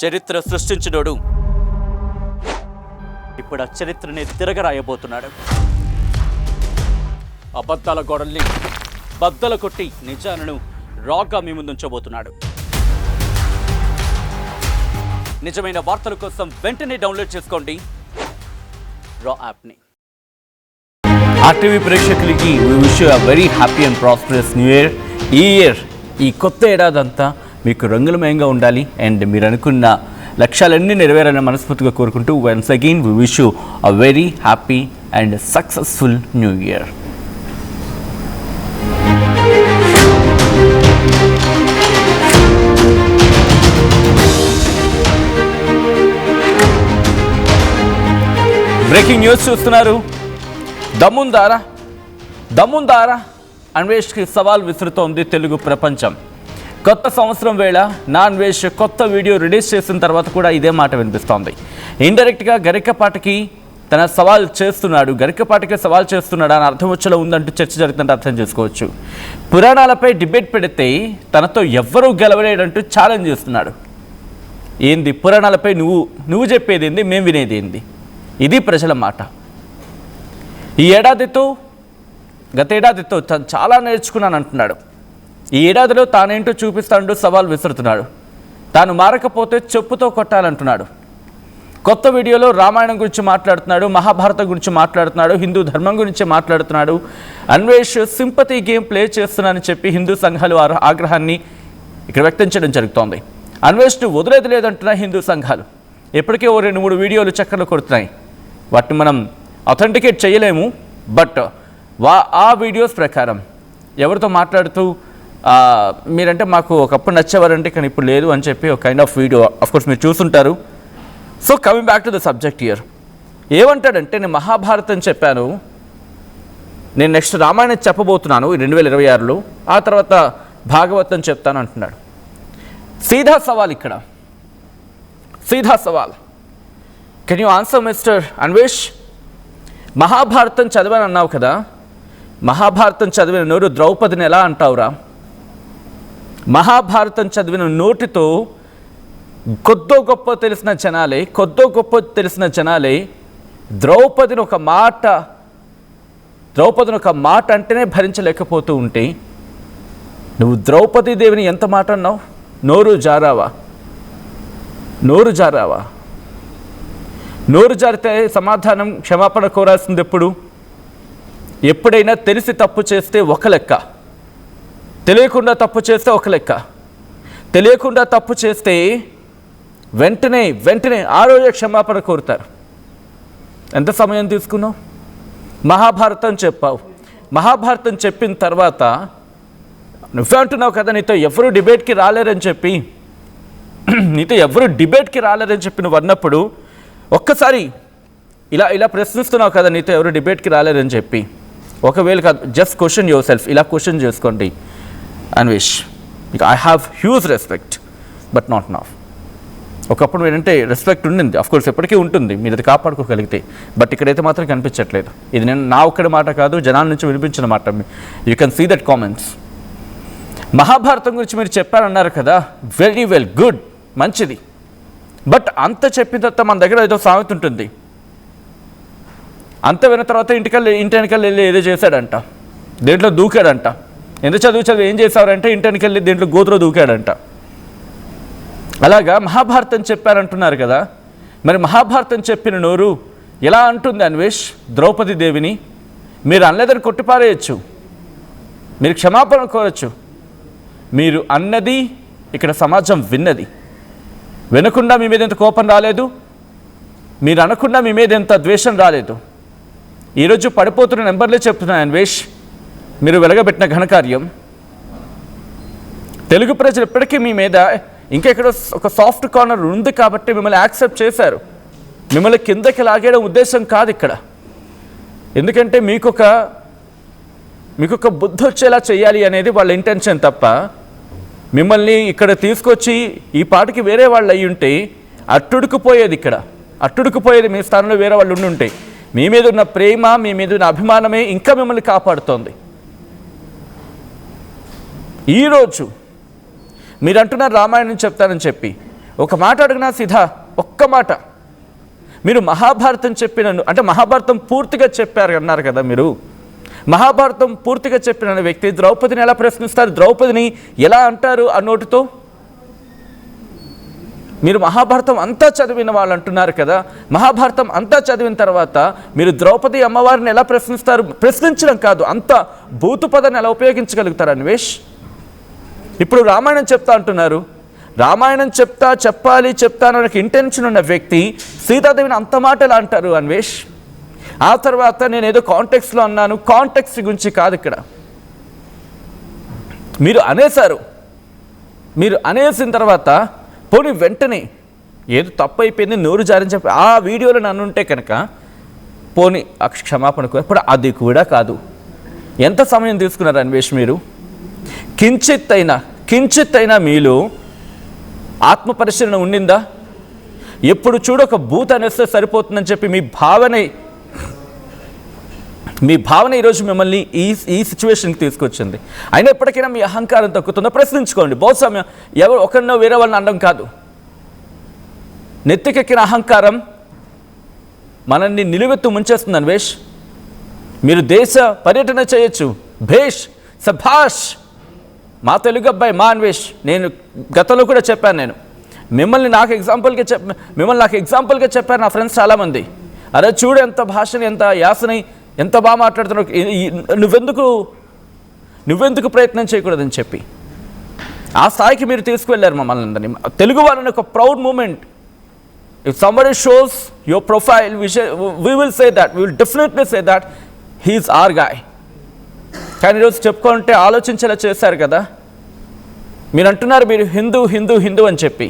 చరిత్ర సృష్టించినోడు ఇప్పుడు ఆ చరిత్రని తిరగరాయబోతున్నాడు. అబద్ధాల గోడల్ని బద్దలు కొట్టి నిజాలను రాగా మీ ముందుంచబోతున్నాడు. నిజమైన వార్తల కోసం వెంటనే డౌన్లోడ్ చేసుకోండి రా యాప్ని. ఆర్టీవీ ప్రేక్షకులకి we wish you a very happy and prosperous new year. ఈ కొత్త ఏడాదంతా మీకు రంగులమయంగా ఉండాలి అండ్ మీరు అనుకున్న లక్ష్యాలన్నీ నెరవేరాలని మనస్ఫూర్తిగా కోరుకుంటూ once again we wish you a very happy and successful new year. Breaking news చూస్తున్నారు. దమ్ముందారా అన్వేష్కి సవాల్ విసురుతోంది తెలుగు ప్రపంచం. కొత్త సంవత్సరం వేళ అన్వేష్ కొత్త వీడియో రిలీజ్ చేసిన తర్వాత కూడా ఇదే మాట వినిపిస్తోంది. ఇండైరెక్ట్గా గరికపాటికి తన సవాల్ చేస్తున్నాడు, గరికపాటికి సవాల్ చేస్తున్నాడు అని అర్థం వచ్చేలా ఉందంటూ చర్చ జరుగుతుంటే అర్థం చేసుకోవచ్చు. పురాణాలపై డిబేట్ పెడితే తనతో ఎవ్వరూ గెలవలేడంటూ ఛాలెంజ్ చేస్తున్నాడు. ఏంది పురాణాలపై నువ్వు చెప్పేది ఏంది, మేము వినేది ఏంది? ఇది ప్రజల మాట. గత ఏడాదితో తను చాలా నేర్చుకున్నాను అంటున్నాడు. ఈ ఏడాదిలో తానేంటో చూపిస్తానంటూ సవాల్ విసురుతున్నాడు. తాను మారకపోతే చెప్పుతో కొట్టాలంటున్నాడు. కొత్త వీడియోలో రామాయణం గురించి మాట్లాడుతున్నాడు, మహాభారతం గురించి మాట్లాడుతున్నాడు, హిందూ ధర్మం గురించి మాట్లాడుతున్నాడు. అన్వేష్ సింపతి గేమ్ ప్లే చేస్తున్నానని చెప్పి హిందూ సంఘాలు ఆగ్రహాన్ని ఇక్కడ వ్యక్తం చేయడం జరుగుతోంది. అన్వేష్ను వదిలేది లేదంటున్న హిందూ సంఘాలు ఇప్పటికే 2-3 వీడియోలు చక్కర్లు కొడుతున్నాయి. వాటిని మనం అథెంటికేట్ చేయలేము, బట్ ఆ వీడియోస్ ప్రకారం ఎవరితో మాట్లాడుతూ మీరంటే మాకు ఒకప్పుడు నచ్చేవారంటే కానీ ఇప్పుడు లేదు అని చెప్పి ఒక కైండ్ ఆఫ్ వీడియో అఫ్కోర్స్ మీరు చూసుంటారు. So coming back to the subject here, ఏమంటాడంటే నేను మహాభారతం చెప్పాను, నేను నెక్స్ట్ రామాయణం చెప్పబోతున్నాను 2026లో, ఆ తర్వాత భాగవతం చెప్తాను అంటున్నాడు. సీదా సవాల్ ఇక్కడ, సీదా సవాల్. Can you answer mister Anvesh? Mahabharatam చదివాను అన్నావు కదా, మహాభారతం చదివిన నోరు ద్రౌపదిని ఎలా అంటావురా? మహాభారతం చదివిన నోటితో కొద్దో గొప్ప తెలిసిన జనాలే ద్రౌపదిని ఒక మాట అంటేనే భరించలేకపోతూ ఉంటే నువ్వు ద్రౌపదీదేవిని ఎంత మాట అన్నావు? నోరు జారితే సమాధానం క్షమాపణ కోరాల్సింది ఎప్పుడైనా తెలిసి తప్పు చేస్తే ఒక లెక్క, తెలియకుండా తప్పు చేస్తే ఒక లెక్క. తెలియకుండా తప్పు చేస్తే వెంటనే ఆ రోజే క్షమాపణ కోరుతారు. ఎంత సమయం తీసుకున్నావు? మహాభారతం చెప్పావు. మహాభారతం చెప్పిన తర్వాత నువ్వే అంటున్నావు కదా నీతో ఎవరు డిబేట్కి రాలేరని చెప్పి నువ్వు అన్నప్పుడు ఒక్కసారి ఇలా ప్రశ్నిస్తున్నావు కదా నీతో ఎవరు డిబేట్కి రాలేరని చెప్పి. ఒకవేళ కాదు, జస్ట్ క్వశ్చన్ యువర్ సెల్ఫ్, ఇలా క్వశ్చన్ చేసుకోండి. Anvesh, I have huge respect but not now. ఒకప్పుడు ఏంటంటే రెస్పెక్ట్ ఉండింది, అఫ్కోర్స్ ఎప్పటికీ ఉంటుంది మీరు అది కాపాడుకోగలిగితే, బట్ ఇక్కడైతే మాత్రం కనిపించట్లేదు. ఇది నేను నా ఒక్కడి మాట కాదు, జనాల నుంచి వినిపించిన మాట. You can see that comments. Mahabharatam గురించి మీరు చెప్పారన్నారు కదా, వెరీ వెల్, గుడ్, మంచిది. బట్ అంత చెప్పిన తర్వాత మన దగ్గర ఏదో సామెత ఉంటుంది, అంత విన్న తర్వాత ఇంటి వెనకాల వెళ్ళి ఏదో చేశాడంట, దేంట్లో దూకాడంట. ఎంత చదువు ఏం చేశారంటే ఇంటి వెనకాల వెళ్ళి దేంట్లో గోతులో దూకాడంట. అలాగా మహాభారతం చెప్పారంటున్నారు కదా, మరి మహాభారతం చెప్పిన నోరు ఎలా అంటుంది అన్వేష్ ద్రౌపది దేవిని? మీరు అనలేదని కొట్టిపారేయచ్చు, మీరు క్షమాపణ కోరచ్చు. మీరు అన్నది ఇక్కడ సమాజం విన్నది. వినకుండా మీ మీద ఎంత కోపం రాలేదు, మీరు అనకుండా మీ మీద ఎంత ద్వేషం రాలేదు. ఈరోజు పడిపోతున్న నెంబర్లే చెప్తున్నాను అన్వేష్, మీరు వెలగబెట్టిన ఘనకార్యం. తెలుగు ప్రజలు ఇప్పటికీ మీ మీద ఇంకా ఎక్కడో ఒక సాఫ్ట్ కార్నర్ ఉంది కాబట్టి మిమ్మల్ని యాక్సెప్ట్ చేశారు. మిమ్మల్ని కిందకి లాగేయడం ఉద్దేశం కాదు ఇక్కడ. ఎందుకంటే మీకొక బుద్ధి వచ్చేలా చేయాలి అనేది వాళ్ళ ఇంటెన్షన్ తప్ప, మిమ్మల్ని ఇక్కడ తీసుకొచ్చి ఈ పాటికి వేరే వాళ్ళు అయ్యి ఉంటే అట్టుడుకుపోయేది మీ స్థానంలో వేరే వాళ్ళు ఉండుంటే. మీ మీద ఉన్న ప్రేమ, మీ మీద ఉన్న అభిమానమే ఇంకా మిమ్మల్ని కాపాడుతోంది. ఈరోజు మీరు అంటున్నారు రామాయణం చెప్తానని చెప్పి, ఒక మాట అడిగినా సీదా ఒక్క మాట, మీరు మహాభారతం చెప్పినను అంటే మహాభారతం పూర్తిగా చెప్పారు అన్నారు కదా మీరు. మహాభారతం పూర్తిగా చెప్పిన వ్యక్తి ద్రౌపదిని ఎలా ప్రశ్నిస్తారు, ద్రౌపదిని ఎలా అంటారు ఆ నోటితో? మీరు మహాభారతం అంతా చదివిన వాళ్ళు అంటున్నారు కదా, మహాభారతం అంతా చదివిన తర్వాత మీరు ద్రౌపది అమ్మవారిని ఎలా ప్రశ్నిస్తారు? ప్రశ్నించడం కాదు, అంత భూతు పదాన్ని ఎలా ఉపయోగించగలుగుతారు అన్వేష్? ఇప్పుడు రామాయణం చెప్తా అంటున్నారు, రామాయణం చెప్తానని ఇంటెన్షన్ ఉన్న వ్యక్తి సీతాదేవిని అంత మాట ఎలా అంటారు అన్వేష్? ఆ తర్వాత నేను ఏదో కాంటెక్స్లో అన్నాను, కాంటెక్స్ట్ గురించి కాదు ఇక్కడ. మీరు అనేసిన తర్వాత పోనీ వెంటనే ఏదో తప్పు అయిపోయింది నోరు జారని చెప్పి ఆ వీడియోలో నన్ను ఉంటే కనుక పోనీ క్షమాపణ ఇప్పుడు అది కూడా కాదు. ఎంత సమయం తీసుకున్నారు అన్వేష్ మీరు? కించిత్తైనా మీలో ఆత్మ పరిశీలన ఉండిందా? ఎప్పుడు చూడొక భూత అనేస్తే సరిపోతుందని చెప్పి మీ భావన ఈరోజు మిమ్మల్ని ఈ సిచ్యువేషన్కి తీసుకొచ్చింది. అయినా ఎప్పటికైనా మీ అహంకారం తగ్గుతుందో ప్రశ్నించుకోండి. బహుశా ఎవరు ఒకరినో వేరే వాళ్ళని అనడం కాదు. నెత్తికెక్కిన అహంకారం మనల్ని నిలువెత్తు ముంచేస్తుంది అన్వేష్. మీరు దేశ పర్యటన చేయొచ్చు, భేష్ సభాష్, మా తెలుగు అబ్బాయి మా అన్వేష్. నేను గతంలో కూడా చెప్పాను, నేను మిమ్మల్ని నాకు ఎగ్జాంపుల్గా చెప్పారు నా ఫ్రెండ్స్ చాలామంది. అరే చూడు ఎంత భాషని, ఎంత యాసని, ఎంత బాగా మాట్లాడుతున్నావు, నువ్వెందుకు ప్రయత్నం చేయకూడదని చెప్పి ఆ స్థాయికి మీరు తీసుకువెళ్ళారు మమ్మల్ని అందరినీ. తెలుగు వాళ్ళని ఒక proud moment. If somebody shows your profile, we will say that, we will definitely say that he is our guy. కానీ ఈరోజు చెప్పుకుంటే ఆలోచించేలా చేశారు కదా. మీరు అంటున్నారు మీరు హిందూ అని చెప్పి.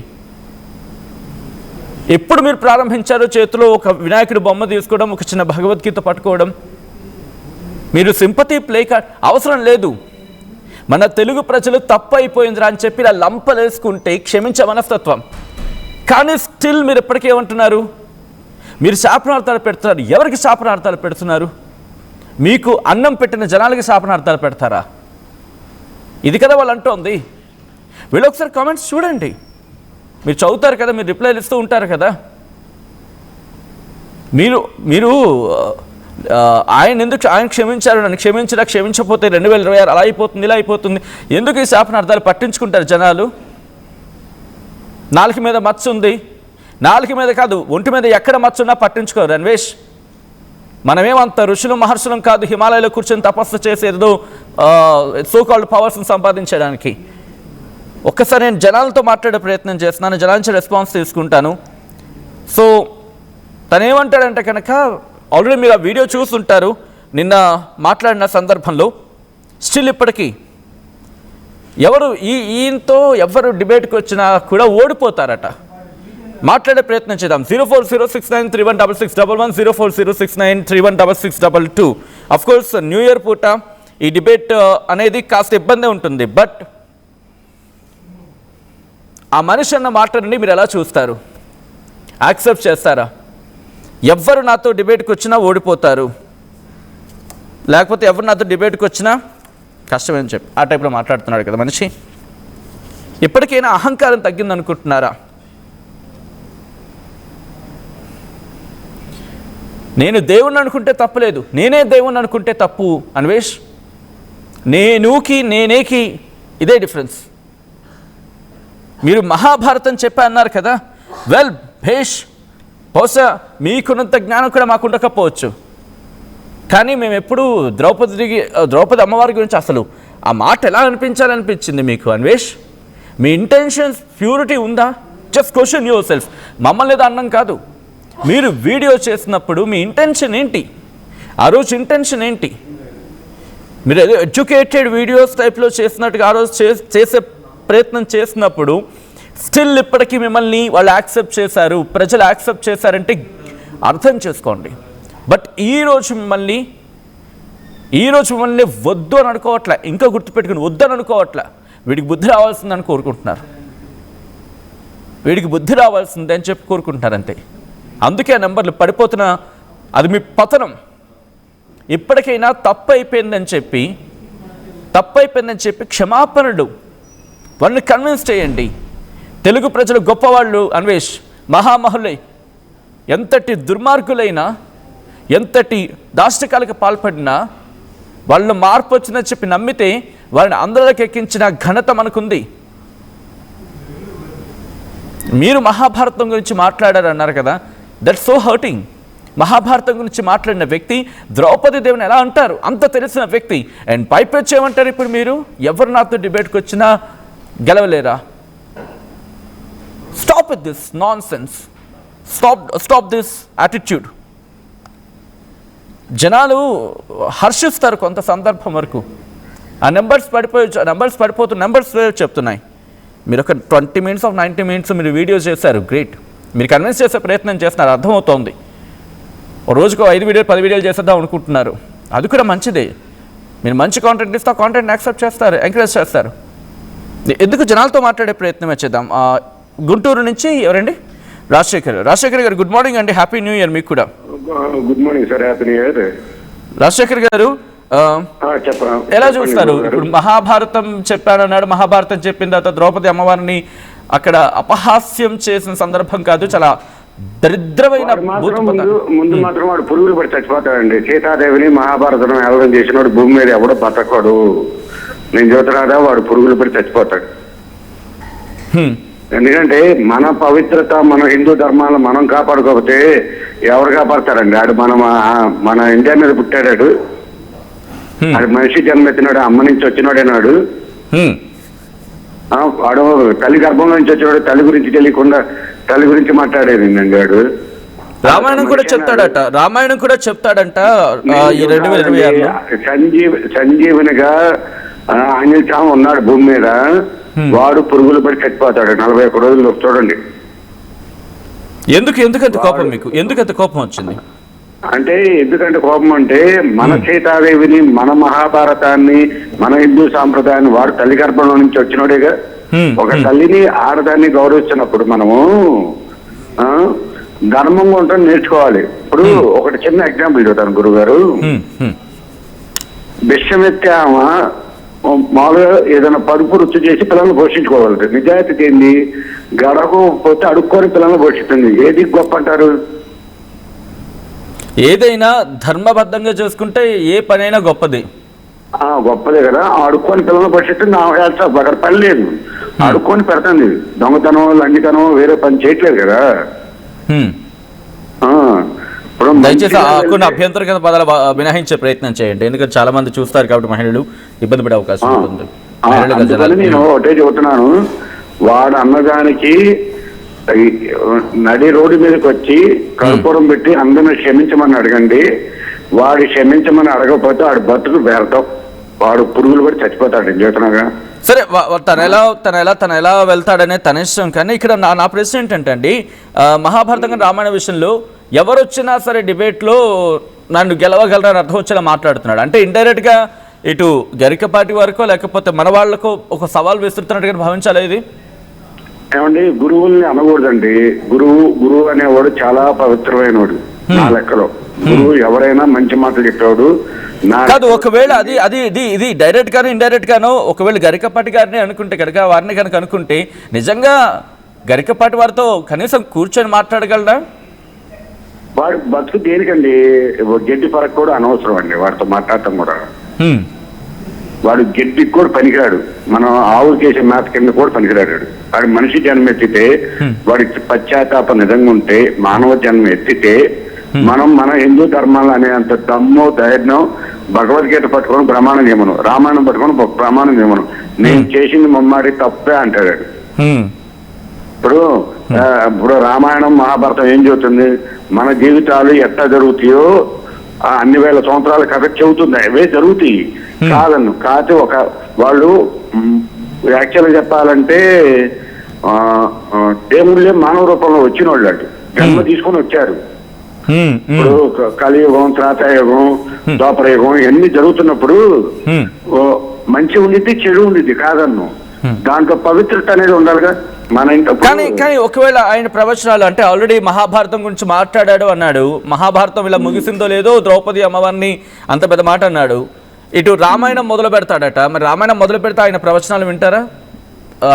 ఎప్పుడు మీరు ప్రారంభించారో చేతిలో ఒక వినాయకుడి బొమ్మ తీసుకోవడం, ఒక చిన్న భగవద్గీత పట్టుకోవడం? మీరు సింపతి ప్లే కార్డ్ అవసరం లేదు. మన తెలుగు ప్రజలు తప్పు అయిపోయిందిరా అని చెప్పి ఇలా లంపలేసుకుంటే క్షమించే మనస్తత్వం. కానీ స్టిల్ మీరు ఎప్పటికీ ఏమంటున్నారు? మీరు శాపనార్థాలు పెడుతున్నారు. ఎవరికి శాపనార్థాలు పెడుతున్నారు? మీకు అన్నం పెట్టిన జనాలకి శాపనార్థాలు పెడతారా? ఇది కదా వాళ్ళు అంటోంది. వీళ్ళు ఒకసారి కామెంట్స్ చూడండి, మీరు చదువుతారు కదా, మీరు రిప్లైలు ఇస్తూ ఉంటారు కదా. మీరు ఆయన క్షమించారు, నన్ను క్షమించకపోతే 2026 అలా అయిపోతుంది, ఇలా అయిపోతుంది, ఎందుకు ఈ శాపనార్థాలు పట్టించుకుంటారు జనాలు? నాలుక మీద మచ్చ ఉంది, నాలుక మీద కాదు ఒంటి మీద ఎక్కడ మచ్చ ఉన్నా పట్టించుకోరు అన్వేష్. మనమేమంత ఋషులు మహర్షులం కాదు హిమాలయాలో కూర్చొని తపస్సు చేసేదో సోకాల్డ్ పవర్స్ని సంపాదించడానికి. ఒక్కసారి నేను జనాలతో మాట్లాడే ప్రయత్నం చేస్తున్నాను, జనాల నుంచి రెస్పాన్స్ తీసుకుంటాను. సో తనేమంటాడంటే కనుక, ఆల్రెడీ మీరు ఆ వీడియో చూస్తుంటారు నిన్న మాట్లాడిన సందర్భంలో, స్టిల్ ఇప్పటికీ ఈయనతో ఎవరు డిబేట్కి వచ్చినా కూడా ఓడిపోతారట. మాట్లాడే ప్రయత్నం చేద్దాం. 0406931661 0406931662. అఫ్కోర్స్ న్యూ ఇయర్ పూట ఈ డిబేట్ అనేది కాస్త ఇబ్బంది ఉంటుంది. బట్ ఆ మనిషి అన్న మాటని మీరు ఎలా చూస్తారు? యాక్సెప్ట్ చేస్తారా? ఎవరు నాతో డిబేట్కి వచ్చినా ఓడిపోతారు, లేకపోతే ఎవరు నాతో డిబేట్కి వచ్చినా కష్టమని చెప్పి ఆ టైప్లో మాట్లాడుతున్నాడు కదా మనిషి. ఇప్పటికైనా అహంకారం తగ్గిందనుకుంటున్నారా? నేను దేవుణ్ణి అనుకుంటే తప్పులేదు, నేనే దేవుణ్ణి అనుకుంటే తప్పు అన్వేష్. నేనేకి ఇదే డిఫరెన్స్. మీరు మహాభారతం చెప్పా అన్నారు కదా, వెల్ భేష్, బహుశా మీకున్నంత జ్ఞానం కూడా మాకు ఉండకపోవచ్చు. కానీ మేము ఎప్పుడు ద్రౌపది అమ్మవారి గురించి అసలు ఆ మాట ఎలా అనిపించాలనిపించింది మీకు అన్వేష్? మీ ఇంటెన్షన్స్ ప్యూరిటీ ఉందా? Just question your self. మమ్మల్ని ఏదో అన్నం కాదు, మీరు వీడియో చేసినప్పుడు మీ ఇంటెన్షన్ ఏంటి? ఆ రోజు ఇంటెన్షన్ ఏంటి? మీరు ఏదో ఎడ్యుకేటెడ్ వీడియోస్ టైప్లో చేసినట్టుగా ఆ రోజు చేసే ప్రయత్నం చేసినప్పుడు స్టిల్ ఇప్పటికీ మిమ్మల్ని వాళ్ళు యాక్సెప్ట్ చేశారు, ప్రజలు యాక్సెప్ట్ చేశారంటే అర్థం చేసుకోండి. బట్ ఈరోజు మిమ్మల్ని వద్దు అని అనుకోవట్లే, ఇంకా గుర్తుపెట్టుకుని వద్దు అని అనుకోవట్లే, వీడికి బుద్ధి రావాల్సిందని కోరుకుంటున్నారు, వీడికి బుద్ధి రావాల్సిందే అని చెప్పి కోరుకుంటున్నారు అంతే. అందుకే ఆ నెంబర్లు పడిపోతున్న, అది మీ పతనం. ఇప్పటికైనా తప్పు అయిపోయిందని చెప్పి క్షమాపణలు వాళ్ళని కన్విన్స్ చేయండి. తెలుగు ప్రజలు గొప్పవాళ్ళు అన్వేష్, మహామహులై, ఎంతటి దుర్మార్గులైనా, ఎంతటి దాష్టికాలకు పాల్పడినా వాళ్ళు మార్పు వచ్చిందని చెప్పి నమ్మితే వారిని అందరికి ఎక్కించిన ఘనత మనకుంది. మీరు మహాభారతం గురించి మాట్లాడారు అన్నారు కదా, దట్స్ సో హర్టింగ్. మహాభారతం గురించి మాట్లాడిన వ్యక్తి ద్రౌపది దేవిని ఎలా అంటారు? అంత తెలిసిన వ్యక్తి. అండ్ పైపెచ్చి ఏమంటారు ఇప్పుడు మీరు? ఎవరు నాతో డిబేట్కి వచ్చినా గెలవలేరా? Stop with this nonsense. Stop this attitude. జనాలు హర్షిస్తారు కొంత సందర్భం వరకు. ఆ నెంబర్స్ పడిపోతున్న నెంబర్స్ చెప్తున్నాయి. మీరు ఒక 20 minutes of 90 minutes మీరు వీడియోస్ చేశారు, గ్రేట్. మీరు కన్విన్స్ చేసే ప్రయత్నం చేస్తున్నారు, అర్థమవుతోంది. ఓ రోజుకు 5 వీడియోలు 10 వీడియోలు చేసేద్దాం అనుకుంటున్నారు, అది కూడా మంచిదే. మీరు మంచి కాంటెంట్ ఇస్తే ఆ కాంటెంట్ యాక్సెప్ట్ చేస్తారు, ఎంకరేజ్ చేస్తారు. ఎందుకు జనాలతో మాట్లాడే ప్రయత్నం చేద్దాం. గుంటూరు నుంచి ఎవరండి? రాజశేఖర్ గారు గుడ్ మార్నింగ్ అండి, హ్యాపీ న్యూ ఇయర్ మీకు కూడా. Good morning sir, happy new year. Rajasekhar గారు ఎలా చూస్తారు? ఇప్పుడు మహాభారతం చెప్పానన్నాడు, మహాభారతం చెప్పిన తర్వాత ద్రౌపది అమ్మవారిని అక్కడ అపహాస్యం చేసిన సందర్భం కాదు, చాలా దరిద్రమైన ముందు మాత్రం వాడు పురుగులు పడి చచ్చిపోతాడండి. సీతాదేవిని మహాభారతం ఎలడం చేసినవాడు భూమి మీద ఎవడో బతకడు. నేను చూస్తున్నాడా, వాడు పురుగులు పడి చచ్చిపోతాడు. ఎందుకంటే మన పవిత్రత, మన హిందూ ధర్మాలను మనం కాపాడుకోకపోతే ఎవరు కాపాడతారండి? ఆడు మన ఇండియా మీద పుట్టాడు, ఆడు మనిషి జన్మెత్తినాడు, అమ్మ నుంచి వచ్చినాడేనాడు. వాడు తల్లి గర్భం నుంచి వచ్చినాడు, తల్లి గురించి తెలియకుండా తల్లి గురించి మాట్లాడేది వాడు. రామాయణం కూడా చెప్తాడంట. సంజీవునిగా ఆంజనేయ స్వామి ఉన్నాడు భూమి మీద, వాడు పురుగులు పడి చచ్చిపోతాడు 41 రోజులు. చూడండి ఎందుకంత కోపం మీకు? ఎందుకంత కోపం వచ్చింది అంటే, ఎందుకంటే కోపం అంటే మన సీతాదేవిని, మన మహాభారతాన్ని, మన హిందూ సాంప్రదాయాన్ని వాడు తల్లి గర్భంలో నుంచి వచ్చినోడేగా. ఒక తల్లిని ఆడదాన్ని గౌరవిస్తున్నప్పుడు మనము ధర్మంగా ఉంటాం నేర్చుకోవాలి. ఇప్పుడు ఒకటి చిన్న ఎగ్జాంపుల్ చెబుతాను గురుగారు. విషమెత్తే ఆమె మామూలుగా ఏదైనా పరుపు రుచి చేసి పిల్లల్ని పోషించుకోగలదు. నిజాయితీ ఏంది? గడవకపోతే అడుక్కొని పిల్లల్ని పోషిస్తుంది. ఏది గొప్ప అంటారు? ఏదైనా ధర్మబద్ధంగా చేసుకుంటే ఏ పనైనా గొప్పది. గొప్పదే కదా. అడుక్కొని పిల్లల్ని పోషిస్తుంది. అక్కడ పని లేదు, అడుక్కొని పెడుతుంది. దొంగతనం, లంగితనం, వేరే పని చేయట్లేదు కదా. దయచేసి కొన్ని అభ్యంతరకర పదాలు మినహాయించే ప్రయత్నం చేయండి, ఎందుకంటే చాలా మంది చూస్తారు కాబట్టి మహిళలు ఇబ్బంది పడే అవకాశం ఉంటుంది. నేను ఒకటే చెబుతున్నాను, వాడు అన్నదానికి నడి రోడ్డు మీదకి వచ్చి కర్పూరం పెట్టి అందరిని క్షమించమని అడగండి. వాడు క్షమించమని అడగకపోతే వాడు బతుకు వ్యర్థం, వాడు పురుగులు కూడా చచ్చిపోతాడు. చెబుతున్నాగా. సరే, తన ఎలా వెళ్తాడనే తన ఇష్టం. కానీ ఇక్కడ నా ప్రశ్న ఏంటంటే అండి, మహాభారతం రామాయణ విషయంలో ఎవరు వచ్చినా సరే డిబేట్లో నన్ను గెలవగలరని అర్థం వచ్చేలా మాట్లాడుతున్నాడు. అంటే ఇండైరెక్ట్గా ఇటు గరికపాటి వరకో లేకపోతే మన వాళ్ళకో ఒక సవాల్ విసురుతున్నట్టుగా భావించాలి ఇది. ఏమండి, గురువుల్ని అనకూడదండి. గురువు అనేవాడు చాలా పవిత్రమైన వాడు నా లెక్కలో. గురువు ఎవరైనా మంచి మాటలు చెప్పేవాడు కాదు. ఒకవేళ ఇది డైరెక్ట్ గాను ఇండైరెక్ట్ గాను ఒకవేళ గరికపాటి గారిని అనుకుంటే కనుక, వారిని కనుక అనుకుంటే నిజంగా గరికపాటి వారితో కనీసం కూర్చొని మాట్లాడగలరా? వాడు బతుకు దేనికండి? గడ్డి పరకు కూడా అనవసరం అండి వాడితో మాట్లాడటం కూడా. వాడు గడ్డికి కూడా పనికిరాడు, మనం ఆవులు చేసే మేత కింద కూడా పనికిరాడు. వాడు మనిషి జన్మ ఎత్తితే, వాడికి పశ్చాత్తాప నిజంగా ఉంటే, మానవ జన్మ ఎత్తితే మనం మన హిందూ ధర్మాలు అనేంత దమ్ము ధైర్యం భగవద్గీత పట్టుకొని ప్రమాణం చేయమను, రామాయణం పట్టుకొని ప్రమాణం చేయమను. నేను చేసింది మమ్మాడి తప్పే అంటాడు. ఇప్పుడు రామాయణం మహాభారతం ఏం చెబుతుంది? మన జీవితాలు ఎట్లా జరుగుతాయో అన్ని వేల సంవత్సరాల కథ చెబుతుంది. అవే జరుగుతాయి కాదన్ను. కాకపోతే వాళ్ళు యాక్చువల్గా చెప్పాలంటే దేవుళ్ళే మానవ రూపంలో వచ్చిన వాళ్ళు జన్మ తీసుకొని వచ్చారు. ఇప్పుడు కలియుగం, త్రేతాయుగం, ద్వాపరయుగం ఇవన్నీ జరుగుతున్నప్పుడు మంచి ఉండిద్ది, చెడు ఉండిద్ది కాదన్ను. దాంట్లో పవిత్రత అనేది ఉండాలిగా మన ఇంట్లో. కానీ ఒకవేళ ఆయన ప్రవచనాలు అంటే ఆల్రెడీ మహాభారతం గురించి మాట్లాడాడు అన్నాడు. మహాభారతం ఇలా ముగిసిందో లేదో, ద్రౌపది అమ్మవారిని అంత పెద్ద మాట అన్నాడు. ఇటు రామాయణం మొదలు పెడతాడట. మరి రామాయణం మొదలు పెడితే ఆయన ప్రవచనాలు వింటారా?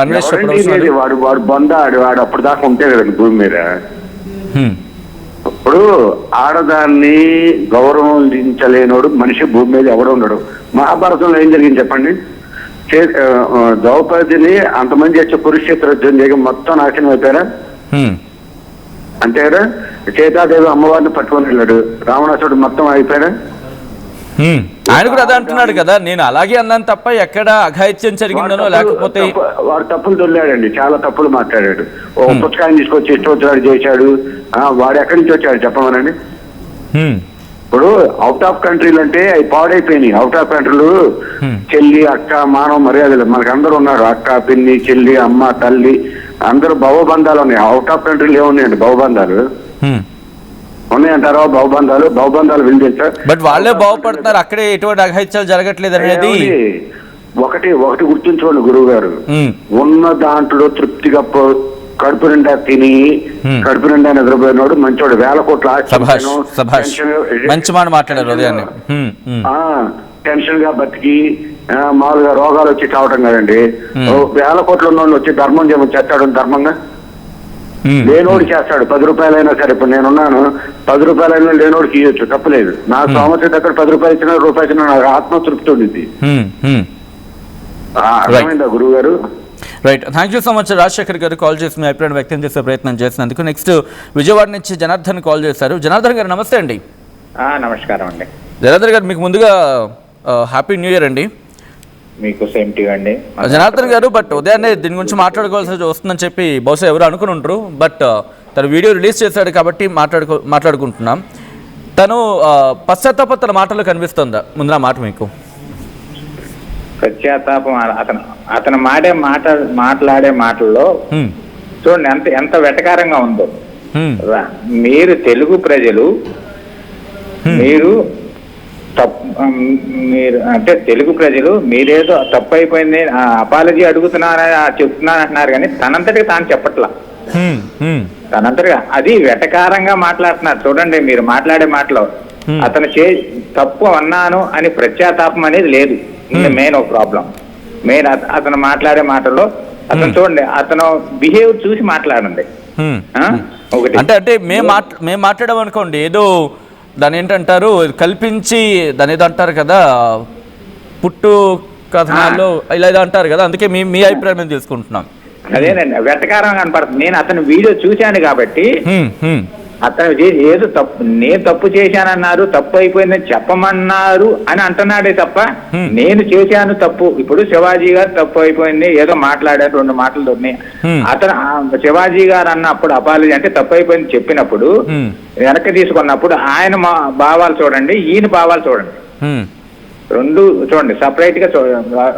అన్వేషణ ఎవరండి ఇది? వాడు బొందాడు, వాడు అప్పుడు దాకా ఉంటే కదండి భూమి మీద. ఇప్పుడు ఆడదాన్ని గౌరవించలేనోడు మనిషి భూమి మీద ఎవడు ఉండడు. మహాభారతంలో ఏం జరిగింది చెప్పండి? ద్రౌపదిని అంతమంది వచ్చే కురుక్షేత్ర యుద్ధం చేయగా మొత్తం నాశనం అయిపోయారా? అంతే కదా. సీతాదేవి అమ్మవారిని పట్టుకొని వెళ్ళాడు, రావణాసుడు మొత్తం అయిపోయాడా? ఆయన కూడా అదే అంటున్నాడు కదా, నేను అలాగే అన్నాను తప్ప ఎక్కడ అఘాయిత్యం జరిగిందనో లేకపోతే. వాడు తప్పులు దొల్లాడండి, చాలా తప్పులు మాట్లాడాడు. ఓ పుస్తకాన్ని తీసుకొచ్చి ఇష్టం చేశాడు. వాడు ఎక్కడి నుంచి వచ్చాడు చెప్పమనండి. ఇప్పుడు అవుట్ ఆఫ్ కంట్రీలు అంటే అవి పాడైపోయినాయి. అవుట్ ఆఫ్ కంట్రీలు చెల్లి అక్క మానవ మర్యాదలు మనకు అందరూ ఉన్నారు. అక్క పిన్ని చెల్లి అమ్మ తల్లి అందరూ భవబంధాలు ఉన్నాయి. అవుట్ ఆఫ్ కంట్రీలు ఏమున్నాయండి భవబంధాలు? ఉన్నాయంటారా భవబంధాలు వినిపించా? బట్ వాళ్ళే బాగుపడుతున్నారు, అక్కడే ఎటువంటి అఘాయిత్యాలు జరగట్లేదు అనేది. ఒకటి గుర్తుంచుకోండి గురువు గారు, ఉన్న దాంట్లో తృప్తిగా కడుపు నిండా తిని కడుపు నిండా నిద్రపోయినాడు మంచోడు. 1000 కోట్ల మంచి మాట మాట్లాడారు ఉదయాన్నే. టెన్షన్ గా బతికి మామూలుగా రోగాలు వచ్చి చావటం కదండి. 1000 కోట్లు ఉన్నోళ్ళు వచ్చి ధర్మం చేయమని చేస్తాడు. ధర్మంగా లేనోడు చేస్తాడు. 10 రూపాయలైనా సరే, ఇప్పుడు నేనున్నాను, 10 రూపాయలైనా లేనోడికి ఇవ్వచ్చు, తప్పలేదు. నా సంవత్సరం దగ్గర 10 రూపాయలు ఇచ్చినా రూపాయి ఇచ్చినా నాకు ఆత్మతృప్తి ఉండింది. అర్థమైందా గురువు గారు? Right, thank you so much Rajasekhar గారు కాల్ చేసి మీ అభిప్రాయం వ్యక్తం చేసే ప్రయత్నం చేసినందుకు. నెక్స్ట్ విజయవాడ నుంచి జనార్దన్ కాల్ చేశారు. జనార్దన్ గారు నమస్తే అండి. నమస్కారం అండి. జనార్దన్ గారు మీకు ముందుగా హ్యాపీ న్యూ ఇయర్ అండి. మీకు సేమ్ టు అండి జనార్దన్ గారు. బట్ ఉదయాన్నే దీని గురించి మాట్లాడుకోవాల్సి వస్తుందని చెప్పి బహుశా ఎవరు అనుకుని ఉంటారు. బట్ తను వీడియో రిలీజ్ చేశాడు కాబట్టి మాట్లాడుకుంటున్నాం. తను పశ్చాత్తాప తన మాటలు కనిపిస్తుందా ముందు ఆ మాట మీకు? పశ్చాత్తాపం అతను మాట్లాడే మాటల్లో చూడండి ఎంత వెటకారంగా ఉందో. మీరు తెలుగు ప్రజలు, మీరు అంటే తెలుగు ప్రజలు మీరేదో తప్పు అయిపోయింది అపాలజీ అడుగుతున్నారని చెప్తున్నాను అంటున్నారు, కానీ తనంతటిగా తాను చెప్పట్లా. తనంతటిగా అది వెటకారంగా మాట్లాడుతున్నారు. చూడండి మీరు మాట్లాడే మాటలో అతను తప్పు అన్నాను అని పశ్చాత్తాపం అనేది లేదు. మెయిన్ ఒక ప్రాబ్లం మెయిన్ అతను మాట్లాడే మాటల్లో అతను చూడండి, అతను బిహేవియర్ చూసి మాట్లాడండి. ఒకటి అంటే మేము మాట్లాడడం అనుకోండి, ఏదో దాని ఏంటంటారు కల్పించి దాని ఏదో అంటారు కదా, పుట్టు కథనాల్లో ఇలా ఏదో అంటారు కదా, అందుకే మీ అభిప్రాయం మేము తీసుకుంటున్నాం. అదేనండి వెటకారంగా కనపడుతుంది. నేను అతను వీడియో చూశాను కాబట్టి అతను ఏదో నేను తప్పు చేశానన్నారు, తప్పు అయిపోయిందని చెప్పమన్నారు అని అంటున్నాడే తప్ప నేను చేశాను తప్పు. ఇప్పుడు శివాజీ గారు తప్పు అయిపోయింది ఏదో మాట్లాడారు, 2 మాటలు దొరినాయి. అతను శివాజీ గారు అన్నప్పుడు అపాలజీ అంటే తప్పు అయిపోయింది చెప్పినప్పుడు వెనక్కి తీసుకున్నప్పుడు ఆయన భావాలు చూడండి, ఈయన భావాలు చూడండి, 2 చూడండి సపరేట్ గా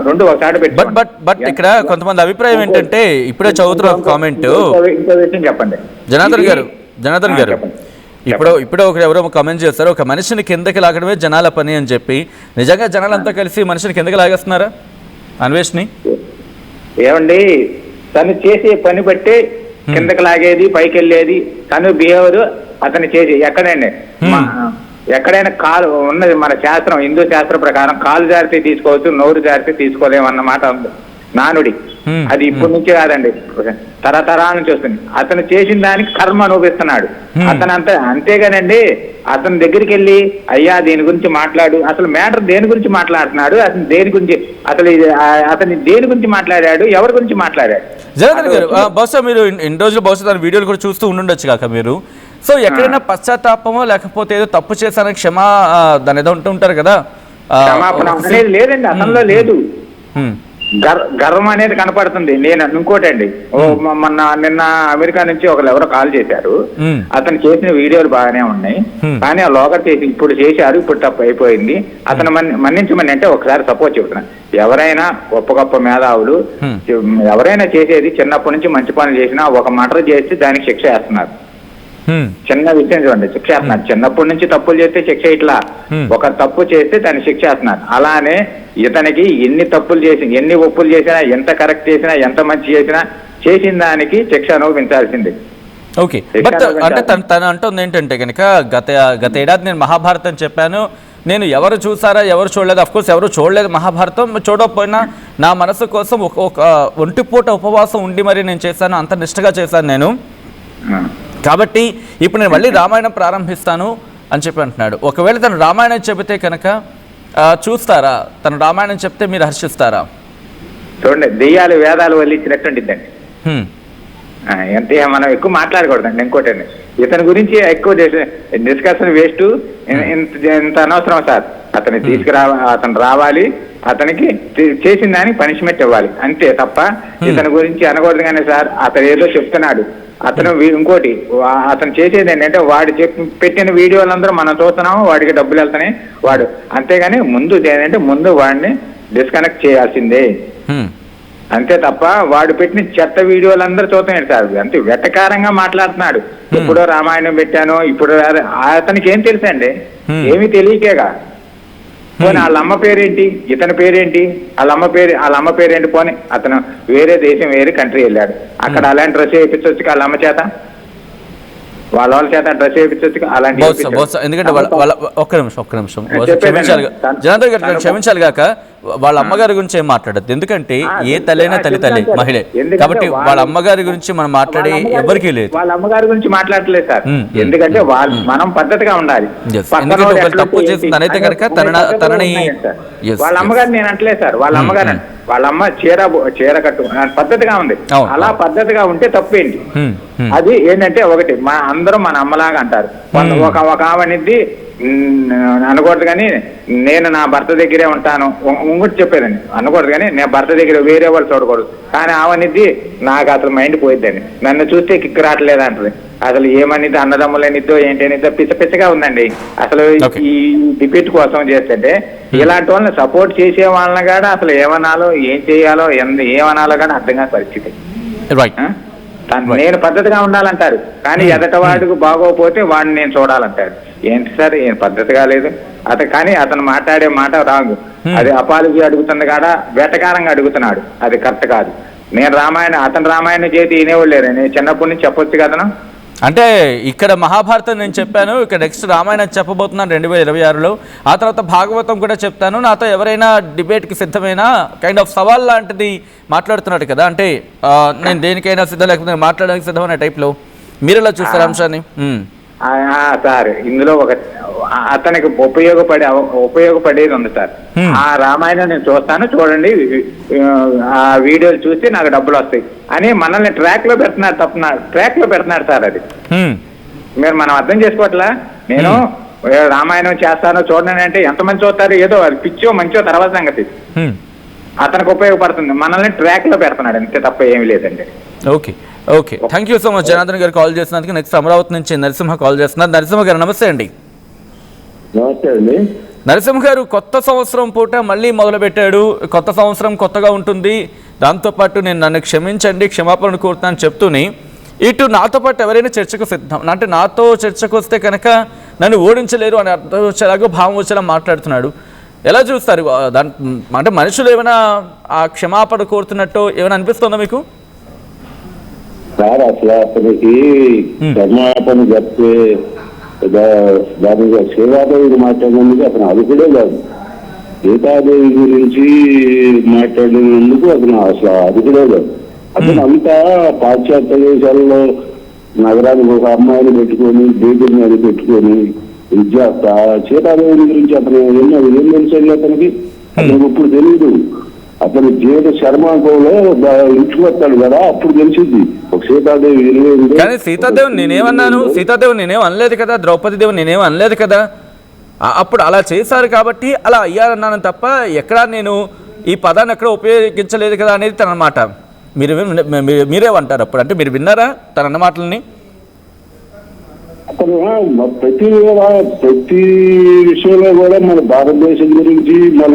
2 ఒకసారి పెట్టి. బట్ ఇక్కడ కొంతమంది అభిప్రాయం ఏంటంటే, ఇప్పుడే చదువుతున్న కామెంట్. ఇంకో విషయం చెప్పండి జనార్దన్ గారు, ఇప్పుడు ఎవరో కామెంట్ చేస్తారు, ఒక మనిషిని కిందకి లాగడమే జనాల పని అని చెప్పి. నిజంగా జనాలంతా కలిసి మనిషిని కిందకి లాగేస్తున్నారా అన్వేష్ని? ఏమండి, తను చేసే పని బట్టి కిందకి లాగేది పైకి వెళ్ళేది తను బిహేవియర్ అతను చేసి ఎక్కడైనా కాలు ఉన్నది. మన శాస్త్రం హిందూ శాస్త్రం ప్రకారం కాలు జారితే తీసుకోవచ్చు, నోరు జారితే తీసుకోలేమన్నమాట ఉంది నానుడి. అది ఇప్పటి నుంచి కాదండి, తరతరాల నుంచి వస్తుంది. అతను చేసిన దానికి కర్మ అనుభవిస్తున్నాడు అతను. అంతేగానండి అతని దగ్గరికి వెళ్ళి అయ్యా దీని గురించి మాట్లాడు, అసలు మ్యాటర్ దేని గురించి మాట్లాడుతున్నాడు, అతను దేని గురించి అతని దేని గురించి మాట్లాడాడు, ఎవరి గురించి మాట్లాడాడు? జనార్దన్ గారు, బహుశా మీరు ఇన్ని రోజులు బహుశా దాని వీడియోలు కూడా చూస్తూ ఉండుండొచ్చు కాక మీరు. సో ఎక్కడైనా పశ్చాత్తాపమో లేకపోతే ఏదో తప్పు చేశానని దాని ఏదో ఉంటుంటారు కదా, క్షమాపణ అనేది లేదండి అతనిలో లేదు. గర్వం అనేది కనపడుతుంది. నేను ఇంకోటి అండి, నిన్న అమెరికా నుంచి ఎవరో కాల్ చేశారు. అతను చేసిన వీడియోలు బాగానే ఉన్నాయి, కానీ ఆ లోకర్ చేసి ఇప్పుడు చేశారు, ఇప్పుడు తప్పు అయిపోయింది, అతను మన్నించమని అంటే ఒకసారి సపోర్ట్ చెబుతున్నాను. ఎవరైనా గొప్ప మేధావులు ఎవరైనా చేసేది చిన్నప్పటి నుంచి మంచి పనులు చేసినా ఒక మర్డర్ చేసి దానికి శిక్ష వేస్తున్నారు. చిన్న విషయం చూడండి, శిక్ష వేస్తున్నారు. చిన్నప్పటి నుంచి తప్పులు చేస్తే శిక్ష ఇట్లా, ఒక తప్పు చేస్తే దాన్ని శిక్ష వేస్తున్నారు. అలానే ఇతనికి ఎన్ని తప్పులు చేసి ఎన్ని ఒప్పులు చేసినా, ఎంత కరెక్ట్ చేసినా, ఎంత మంచి చేసినా చేసిన దానికి శిక్ష అనుభవించాల్సింది. ఓకే, బట్ అంటే తను అంటుంది ఏంటంటే కనుక గత ఏడాది నేను మహాభారతం చెప్పాను, నేను ఎవరు చూసారా ఎవరు చూడలేదు, అఫ్కోర్స్ ఎవరు చూడలేదు మహాభారతం, చూడకపోయినా నా మనసు కోసం ఒక ఒంటిపూట ఉపవాసం ఉండి మరి నేను చేశాను, అంత నిష్టగా చేశాను నేను. కాబట్టి ఇప్పుడు నేను మళ్ళీ రామాయణం ప్రారంభిస్తాను అని చెప్పి అంటున్నాడు. ఒకవేళ తను రామాయణం చెబితే కనుక చూస్తారా? తను రామాయణం చెప్తే మీరు హర్షిస్తారా? చూడండి, దెయ్యాలు వేదాలు వల్లించినట్టుండిద్దండి. అంటే మనం ఎక్కువ మాట్లాడకూడదండి. ఇంకోటండి, ఇతని గురించి ఎక్కువ డిస్కషన్ వేస్ట్, ఇంత అనవసరం సార్. అతను అతను రావాలి, అతనికి చేసిన దానికి పనిష్మెంట్ ఇవ్వాలి అంతే తప్ప ఇతని గురించి అనకూడదు. కానీ సార్ అతను ఏదో చెప్తున్నాడు, అతను ఇంకోటి అతను చేసేది ఏంటంటే వాడు పెట్టిన వీడియోలందరూ మనం చూస్తున్నాము, వాడికి డబ్బులు వెళ్తున్నాయి వాడు, అంతేగాని ముందు ఏంటంటే ముందు వాడిని డిస్కనెక్ట్ చేయాల్సిందే అంతే తప్ప వాడు పెట్టిన చెత్త వీడియోలందరూ చూస్తున్నాడు సార్. అంతే వెటకారంగా మాట్లాడుతున్నాడు. ఎప్పుడో రామాయణం పెట్టాను, ఇప్పుడు అతనికి ఏం తెలుసండి? ఏమీ తెలియకేగా. పోనీ వాళ్ళ అమ్మ పేరేంటి, ఇతని పేరేంటి, వాళ్ళ అమ్మ పేరేంటి? పోనీ అతను వేరే దేశం వేరే కంట్రీ వెళ్ళాడు, అక్కడ అలాంటి డ్రెస్ వేయించవచ్చు వాళ్ళ అమ్మ చేత, వాళ్ళ చేత డ్రెస్ వేయించవచ్చు అలాంటి. ఎందుకంటే ఒక్క నిమిషం క్షమించాలి కాక వాళ్ళ అమ్మగారి గురించి ఏం మాట్లాడద్దు, ఎందుకంటే ఏ తల్లైనా తల్లి మహిళ కాబట్టి వాళ్ళ అమ్మగారి గురించి మనం మాట్లాడే ఎవరికీ లేదు. వాళ్ళ అమ్మగారి గురించి మాట్లాడలేదు సార్, ఎందుకంటే మనం పద్ధతిగా ఉండాలి. తప్పు చేస్తుంది అయితే కనుక తనని వాళ్ళ అమ్మగారు నేను అంటలేదు సార్, వాళ్ళ అమ్మగారు వాళ్ళ అమ్మ చీర కట్టు పద్ధతిగా ఉంది, అలా పద్ధతిగా ఉంటే తప్పేంటి? అది ఏంటంటే ఒకటి అందరూ మన అమ్మలాగా అంటారు. ఒక ఆమెనిది అనకూడదు, కానీ నేను నా భర్త దగ్గరే ఉంటాను ఇంకోటి చెప్పేదండి అనకూడదు, కానీ నేను భర్త దగ్గర వేరే వాళ్ళు చూడకూడదు. కానీ ఆమెనిది నాకు అసలు మైండ్ పోయిద్దండి, నన్ను చూస్తే కిక్ రావట్లేదు అంటది. అసలు ఏమనిద్దో అన్నదమ్ములనిద్దో ఏంటనిద్దో పిచ్చగా ఉందండి. అసలు ఈ డిబేట్ కోసం చేస్తుంటే ఇలాంటి వాళ్ళని సపోర్ట్ చేసే వాళ్ళని కూడా అసలు ఏమనాలో ఏం చేయాలో ఏమనాలో కానీ అర్థం కాని పరిస్థితి. నేను పద్ధతిగా ఉండాలంటారు, కానీ ఎదటవాడికి బాగోపోతే వాడిని నేను చూడాలంటాడు. ఏంటి సార్ ఏం పద్ధతిగా లేదు కానీ అతను మాట్లాడే మాట రాంగ్. అది అపాలజీ అడుగుతుంది కాడా వేటకారంగా అడుగుతున్నాడు, అది కరెక్ట్ కాదు. నేను అతను రామాయణం చేతి వినేవాళ్ళు లేరు, నేను చిన్నప్పటి నుంచి చెప్పొచ్చు కదను. అంటే ఇక్కడ మహాభారతం నేను చెప్పాను, ఇక్కడ నెక్స్ట్ రామాయణం చెప్పబోతున్నాను 2026లో, ఆ తర్వాత భాగవతం కూడా చెప్తాను, నాతో ఎవరైనా డిబేట్కి సిద్ధమైనా కైండ్ ఆఫ్ సవాల్ లాంటిది మాట్లాడుతున్నాడు కదా, అంటే నేను దేనికైనా సిద్ధం లేకపోతే మాట్లాడడానికి సిద్ధమైన టైప్లో మీరు ఎలా చూస్తారు అంశాన్ని? సార్ ఇందులో ఒక అతనికి ఉపయోగపడేది ఉంది సార్. ఆ రామాయణం నేను చూస్తాను, చూడండి ఆ వీడియోలు చూసి నాకు డబ్బులు వస్తాయి అని మనల్ని ట్రాక్ లో పెడుతున్నాడు సార్. అది మనం అర్థం చేసుకోవట్లా. నేను రామాయణం చేస్తాను చూడండి అంటే ఎంతమంది చూస్తారు, ఏదో అది పిచ్చో మంచో తర్వాత సంగతి. అతనికి ఉపయోగపడుతుంది, మనల్ని ట్రాక్ లో పెడుతున్నాడు అంతే తప్ప ఏమీ లేదండి. Okay thank you so much Janardhan గారు కాల్ చేసినందుకు. నెక్స్ట్ అమరావతి నుంచి నరసింహ కాల్ చేస్తున్నారు. నరసింహ గారు నమస్తే అండి. నమస్తే అండి. నరసింహ గారు, కొత్త సంవత్సరం పూట మళ్ళీ మొదలుపెట్టాడు, కొత్త సంవత్సరం కొత్తగా ఉంటుంది, దాంతోపాటు నన్ను క్షమించండి క్షమాపణ కోరుతాను చెప్తూనే ఇటు నాతో పాటు ఎవరైనా చర్చకు సిద్ధం, అంటే నాతో చర్చకు వస్తే కనుక నన్ను ఓడించలేరు అని అర్థం వచ్చేలాగా భావం వచ్చేలా మాట్లాడుతున్నాడు. ఎలా చూస్తారు దాని? అంటే మనుషులు ఏమైనా ఆ క్షమాపణ కోరుతున్నట్టు ఏమైనా అనిపిస్తుందా మీకు? సార్ అసలు అతనికి క్షమాపణ చెప్తే దాని శివాదేవి మాట్లాడినందుకు అతను అదుపుడే కాదు, సీతాదేవి గురించి మాట్లాడినందుకు అతను అసలు అదుపుడే కాదు. అతను అంతా పాశ్చాత్య దేశాల్లో నగరానికి ఒక అమ్మాయిని పెట్టుకొని బీబీ మీద పెట్టుకొని విద్యార్థ సీతాదేవి గురించి అతను ఏం తెలుసండి అతనికి ఇప్పుడు తెలియదు. అతను జీవిత శర్మాంకంలో ఇంచుకొస్తాడు కదా, అప్పుడు తెలిసింది ఒక సీతాదేవి. కానీ సీతాదేవి నేనేం అనలేదు కదా, ద్రౌపది దేవి నేనేం అనలేదు కదా, అప్పుడు అలా చేశారు కాబట్టి అలా అయ్యారన్నాను తప్ప ఎక్కడా నేను ఈ పదాన్ని ఎక్కడ ఉపయోగించలేదు కదా అనేది తన మాట. మీరేమంటారు అప్పుడు? అంటే మీరు విన్నారా తన అన్న మాటలని? అతను ప్రతి విషయంలో కూడా మన భారతదేశం గురించి, మన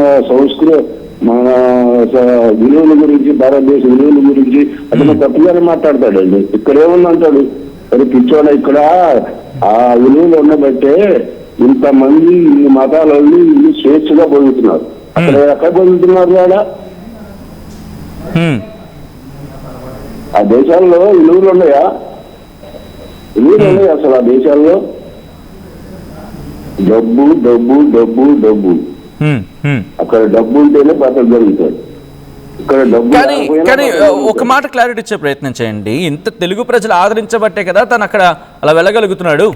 మన విలువల గురించి, భారతదేశ విలువల గురించి అతను తప్పుగానే మాట్లాడతాడండి. ఇక్కడ ఏముందంటాడు, మరి పిచ్చోడ ఇక్కడ ఆ విలువలు ఉండబట్టే ఇంతమంది ఇన్ని మతాల వాళ్ళు ఇన్ని స్వేచ్ఛగా బతుకుతున్నారు. అక్కడ ఎక్కడ బతుకుతున్నారు వాడ? ఆ దేశాల్లో విలువలు ఉన్నాయా? విలువలు ఉన్నాయి అసలు ఆ దేశాల్లో? డబ్బు డబ్బు డబ్బు డబ్బు. అక్కడ డబ్బు ఉంటేనే బతలు జరుగుతాయి. ఇక్కడ డబ్బు కానీ కానీ ఒక మాట క్లారిటీ ఇచ్చే ప్రయత్నం చేయండి. ఇంత తెలుగు ప్రజలు ఆదరించబట్టే కదా తను అక్కడ అలా వెళ్ళగలుగుతున్నాడు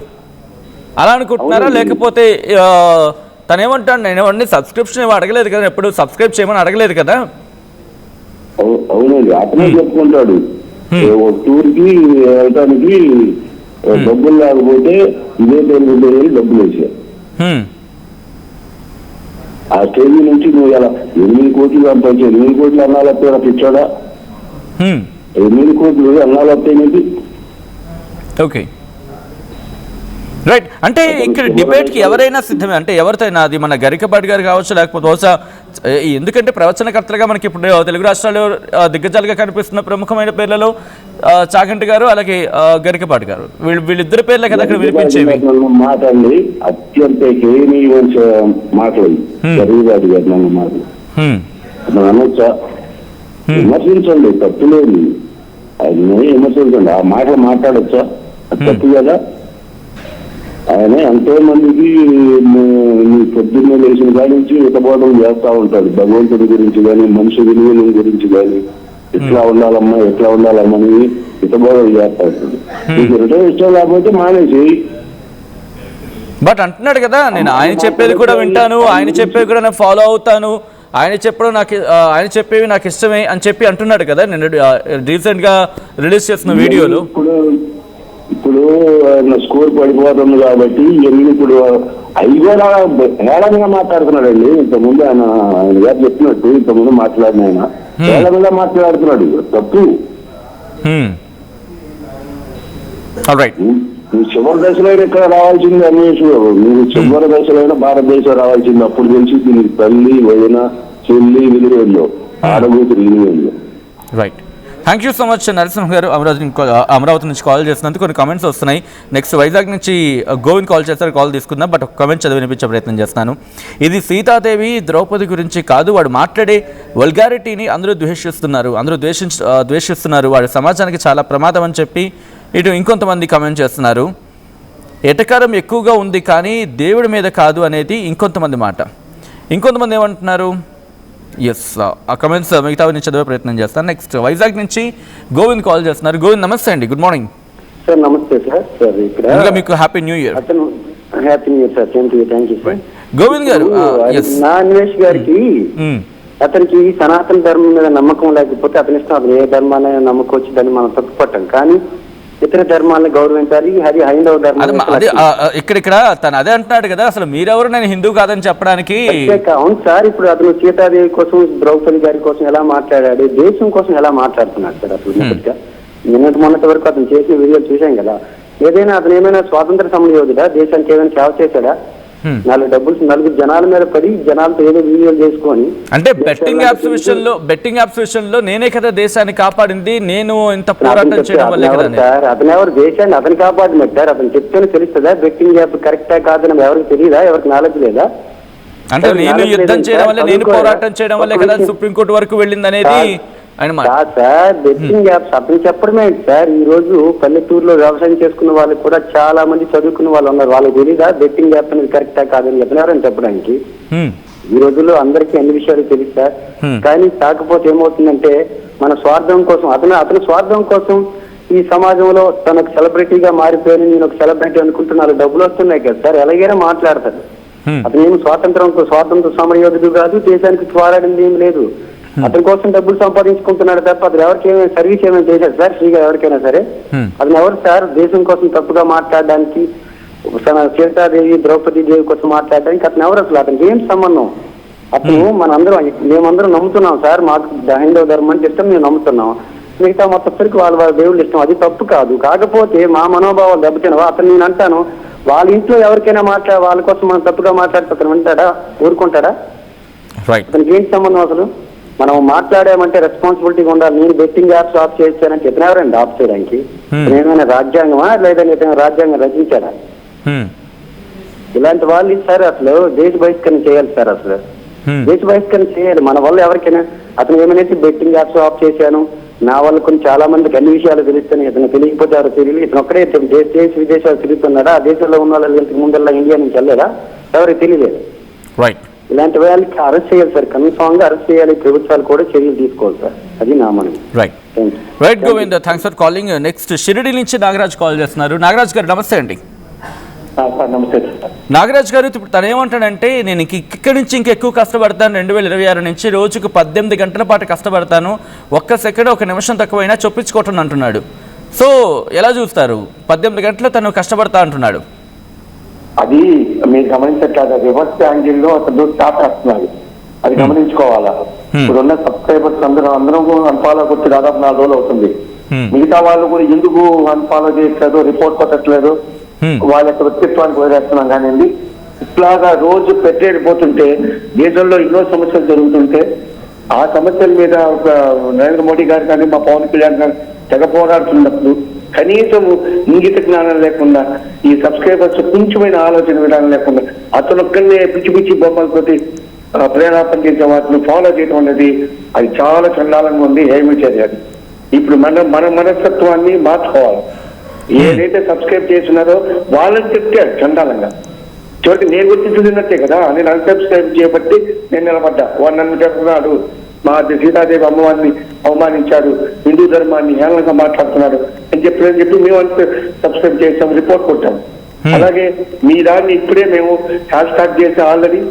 అలా అనుకుంటున్నారా? లేకపోతే తను ఏమంటాడు, నేను ఎవరిని సబ్స్క్రిప్షన్ ఏమో అడగలేదు కదా, ఎప్పుడు సబ్స్క్రైబ్ చేయమని అడగలేదు కదా. అవునండి, అతనే చెప్పుకుంటాడు. ఒక టూర్కి వెళ్ళటానికి డబ్బులు లేకపోతే ఇదే తెలుగు డబ్బులు వేసారు. ఆ స్టేజ్ నుంచి నువ్వు ఇలా 8 కోట్లు సంపాదించావు. 8 కోట్లు అన్నాలు వస్తాయి పిచ్చాడా? 8 కోట్లు అన్నాలు వస్తాయి. Okay, right. అంటే ఇక్కడ డిబేట్కి ఎవరైనా సిద్ధమే, అంటే ఎవరితోనైనా, అది మన గరికపాటి గారు కావచ్చు, లేకపోతే బహుశా ఎందుకంటే ప్రవచనకర్తలుగా మనకి ఇప్పుడు తెలుగు రాష్ట్రాల్లో దిగ్గజాలుగా కనిపిస్తున్న ప్రముఖమైన పేర్లలో చాగంటి గారు, అలాగే గరికపాటి గారు, వీళ్ళిద్దరి పేర్లే కదా అక్కడ వినిపించేవి. మాటండి అత్యంత మాట్లాడి గరికపాటి గారు నన్ను మాటలు అనొచ్చా? విమర్శించండి, తప్పులేదు. ఆయన విమర్శించండి, ఆ మాటలు మాట్లాడచ్చా? తప్పు కదా. ఆయన ఎంతో మందికి పొద్దున్నే లేచిన కాడి నుంచి హితబోధం చేస్తా ఉంటాడు. భగవంతుడి గురించి కానీ, మనిషి విలువల గురించి కానీ, ఎట్లా ఉండాలమ్మా ఎట్లా ఉండాలమ్మని హితబోధం చేస్తా ఉంటాడు. నీకు రిటర్న్ ఇష్టం లేకపోతే మానేసి. బట్ అంటున్నాడు కదా, నేను ఆయన చెప్పేది కూడా వింటాను, ఆయన చెప్పేది కూడా నేను ఫాలో అవుతాను, ఆయన చెప్పేవి నాకు ఇష్టమే అని చెప్పి అంటున్నాడు కదా నేను రీసెంట్ గా రిలీజ్ చేసిన వీడియోలో. ఇప్పుడు స్కోర్ పడిపోతుంది కాబట్టి ఇవన్నీ ఇప్పుడు అవి కూడా హేళనగా మాట్లాడుతున్నాడండి. ఇంతకుముందు ఆయన గారు చెప్పినట్టు ఇంతకుముందు మాట్లాడిన ఆయన హేళనగా మాట్లాడుతున్నాడు. తప్పు. నువ్వు చివరి దశలో ఇక్కడ రావాల్సింది అన్వేష్, నువ్వు చివరి దశలో భారతదేశం రావాల్సింది. అప్పుడు తెలిసి దీనికి తల్లి వదిన చెల్లి విలువల్లో ఆడబూతులు విలువల్లో. Right, thank you so much Narasimha garu. Amaravati నుంచి కాల్ చేసినందుకు కొన్ని కామెంట్స్ వస్తున్నాయి. నెక్స్ట్ వైజాగ్ నుంచి గోవింద్ కాల్ చేస్తారు, కాల్ తీసుకుందాం. బట్ ఒక కామెంట్ చదివి వినిపించే ప్రయత్నం చేస్తాను. ఇది సీతాదేవి ద్రౌపది గురించి కాదు, వాడు మాట్లాడే వల్గారిటీని అందరూ ద్వేషిస్తున్నారు, వాడి సమాజానికి చాలా ప్రమాదం అని చెప్పి ఇటు ఇంకొంతమంది కామెంట్ చేస్తున్నారు. ఎటకారం ఎక్కువగా ఉంది కానీ దేవుడి మీద కాదు అనేది ఇంకొంతమంది మాట. ఇంకొంతమంది ఏమంటున్నారు? ఎస్, ఆ కమెంట్స్ మిగతా నుంచి చదివే ప్రయత్నం చేస్తాను. నెక్స్ట్ వైజాగ్ నుంచి గోవింద్ కాల్ చేస్తున్నారు. గోవింద్ నమస్తే అండి, గుడ్ మార్నింగ్ సార్. నమస్తే సార్. ఇక్కడ మీకు happy new year. Happy new year sir. Thank you sir. Govind గారు, నా అన్వేష్ గారికి అతనికి సనాతన ధర్మం మీద నమ్మకం లేకపోతే అతని ఇష్టం, అతను ఏ ధర్మాన్ని నమ్మకం వచ్చిందని మనం తప్పుపట్టాం. కానీ ఇతర ధర్మాలను గౌరవించాలి. అది హైందవ ధర్మం. ఇక్కడ తను అదే అంటున్నాడు కదా, అసలు మీరెవరు నేను హిందూ కాదని చెప్పడానికి. అవును సార్, ఇప్పుడు అతను సీతాదేవి కోసం, ద్రౌపది గారి కోసం ఎలా మాట్లాడాడు, దేశం కోసం ఎలా మాట్లాడుతున్నాడు సార్. అసలు మొన్నటి వరకు అతను చేసిన వీడియోలు చూసాం కదా. అతను ఏమైనా స్వాతంత్ర సమరయోధుడా? దేశానికి ఏమైనా సేవ చేశాడా? నలుగురు జనాల మీద పడి జనాలతో ఏదో వీడియోలు చేసుకొని, అంటే బెట్టింగ్ యాప్స్ విషయంలో నేనే కదా దేశాన్ని కాపాడింది, నేను ఇంత పోరాటం చేయడం వల్లే కదా సార్. అతను ఎవరు దేశాన్ని అతను కాపాడినట్టు సార్? అతను చెప్తేనే తెలుస్తుందా బెట్టింగ్ యాప్ కరెక్టా కాదని? ఎవరికి తెలియదా? ఎవరికి నాలెడ్జ్ లేదా? అంటే నేను యుద్ధం చేయడం వల్ల, నేను పోరాటం చేయడం వల్లే కదా సుప్రీంకోర్టు వరకు వెళ్ళింది అనేది సార్. బెట్టింగ్ యాప్స్ అతను చెప్పడమే సార్. ఈ రోజు పల్లెటూరులో వ్యవసాయం చేసుకున్న వాళ్ళకి కూడా చాలా మంది చదువుకున్న వాళ్ళు ఉన్నారు. వాళ్ళకి తెలీదా బెట్టింగ్ యాప్ అనేది కరెక్టా కాదని చెప్పినారని చెప్పడానికి? ఈ రోజుల్లో అందరికీ అన్ని విషయాలు తెలుసు సార్. కానీ కాకపోతే ఏమవుతుందంటే మన స్వార్థం కోసం, అతని స్వార్థం కోసం ఈ సమాజంలో తనకు సెలబ్రిటీగా మారిపోయి నేను ఒక సెలబ్రిటీ అనుకుంటున్నారు, డబ్బులు వస్తున్నాయి కదా సార్, ఎలాగైనా మాట్లాడతారు. అతను ఏమి స్వాతంత్ర సమరయోధుడు కాదు, దేశానికి పోరాడింది ఏమి లేదు. అతని కోసం డబ్బులు సంపాదించుకుంటున్నాడు తప్ప అతను ఎవరికి ఏమైనా సర్వీస్ ఏమైనా చేశాడు సార్ ఫ్రీగా ఎవరికైనా సరే? అతను ఎవరు సార్ దేశం కోసం తప్పుగా మాట్లాడడానికి, సీతాదేవి ద్రౌపది దేవి కోసం మాట్లాడడానికి అతను ఎవరు? అసలు అతనికి ఏం సంబంధం? అతను మేమందరం నమ్ముతున్నాం సార్, మాకు హైందవ ధర్మం అంటే ఇష్టం, మేము నమ్ముతున్నాం. మిగతా మొత్తం వాళ్ళ దేవుళ్ళు ఇష్టం, అది తప్పు కాదు. కాకపోతే మా మనోభావాలు దెబ్బతినవా? అతను నేను అంటాను, వాళ్ళ ఇంట్లో ఎవరికైనా వాళ్ళ కోసం మనం తప్పుగా మాట్లాడితే అతను వింటాడా? ఊరుకుంటాడా? అతనికి ఏంటి సంబంధం అసలు? మనం మాట్లాడామంటే రెస్పాన్సిబిలిటీగా ఉండాలి. నేను బెట్టింగ్ యాప్స్ ఆఫ్ చేశానంటే ఇతను ఎవరండి ఆఫ్ చేయడానికి? ఏమైనా రాజ్యాంగమా లేదంటే ఇతను రాజ్యాంగం రచించాడా? ఇలాంటి వాళ్ళు సార్ అసలు దేశ బహిష్కరణ చేయాలి సార్. అసలు దేశ బహిష్కరణ చేయాలి మన వల్ల ఎవరికైనా. అతను ఏమైనా బెట్టింగ్ యాప్స్ ఆఫ్ చేశాను, నా వల్ల కొన్ని చాలా మందికి అన్ని విషయాలు తెలుస్తున్నాయి. ఇతను తెలియకపోతే ఎవరు తెలియదు. ఇతను ఒక్కడే దేశ విదేశాలు తిరుగుతున్నాడా? ఆ దేశంలో ఉన్న వాళ్ళు ఇంతకు ముందల్లా ఇండియా నుంచి వెళ్ళలేదా? ఎవరికి తెలియలేదు. రైట్. ఇలాంటి వాళ్ళకి అరెస్ట్ చేయాలి సార్, కన్ఫామ్ గా అరెస్ట్ చేయాలి. ప్రభుత్వాలు కూడా చర్యలు తీసుకోవాలి సార్, అది నా మనం. Right Govind, thanks for calling. Next Shirdi నుంచి నాగరాజ్ కాల్ చేస్తున్నారు. నాగరాజ్ గారు నమస్తే అండి. నమస్తే. నాగరాజ్ గారు, ఇప్పుడు తను ఏమంటాడంటే, నేను ఇక్కడి నుంచి ఇంకెక్కువ కష్టపడతాను, 2026 నుంచి రోజుకు 18 గంటల పాటు కష్టపడతాను, ఒక్క సెకండ్ ఒక నిమిషం తక్కువైనా చొప్పించుకోవటం అంటున్నాడు. సో ఎలా చూస్తారు? 18 గంటలు తను కష్టపడతా అంటున్నాడు. అది మీరు గమనించట్లేదు, రివర్స్ యాంగిల్ లో అతను స్టార్ట్ చేస్తున్నాడు, అది గమనించుకోవాలా. ఇప్పుడున్న సబ్స్క్రైబర్స్ అందరం అన్ఫాలో కొట్టి దాదాపు 4 రోజులు అవుతుంది. మిగతా వాళ్ళు కూడా ఎందుకు అన్ఫాలో చేయట్లేదు, రిపోర్ట్ కొట్టట్లేదు, వాళ్ళ యొక్క వ్యక్తిత్వానికి వదిలేస్తున్నాం. కానీ ఇట్లాగా రోజు పెట్టేడిపోతుంటే దేశంలో ఎన్నో సమస్యలు జరుగుతుంటే ఆ సమస్యల మీద నరేంద్ర మోడీ గారు కానీ మా పవన్ కళ్యాణ్ గారు తెగ పోరాడుతున్నప్పుడు కనీసం ఇంగిత జ్ఞానం లేకుండా, ఈ సబ్స్క్రైబర్స్ కొంచెమైన ఆలోచన విధానం లేకుండా అతను ఒక్కనే పిచ్చి పిచ్చి బొమ్మలతోటి ప్రేరేపణ చేసే వాటిని ఫాలో చేయడం అనేది అది చాలా చండాలంగా ఉంది. ఏమి చేయాలి? ఇప్పుడు మన మనస్తత్వాన్ని మార్చుకోవాలి. ఏదైతే సబ్స్క్రైబ్ చేస్తున్నారో వాళ్ళని చెప్తే చండాలంగా చివరికి నేను గుర్తించున్నట్టే కదా. నేను అన్సబ్స్క్రైబ్ చేయబట్టి నేను నిలబడ్డా. వాడు నన్ను చెప్తున్నాడు, మా సీతాదేవి అమ్మవారిని అవమానించాడు, హిందూ ధర్మాన్ని హేళనగా మాట్లాడుతున్నాడు అని చెప్పి మేము సబ్స్క్రైబ్ చేసాం, రిపోర్ట్ కొట్టాం. అలాగే మీ దాన్ని ఇప్పుడే మేము హ్యాష్ ట్యాగ్ చేసి ఆల్రెడీ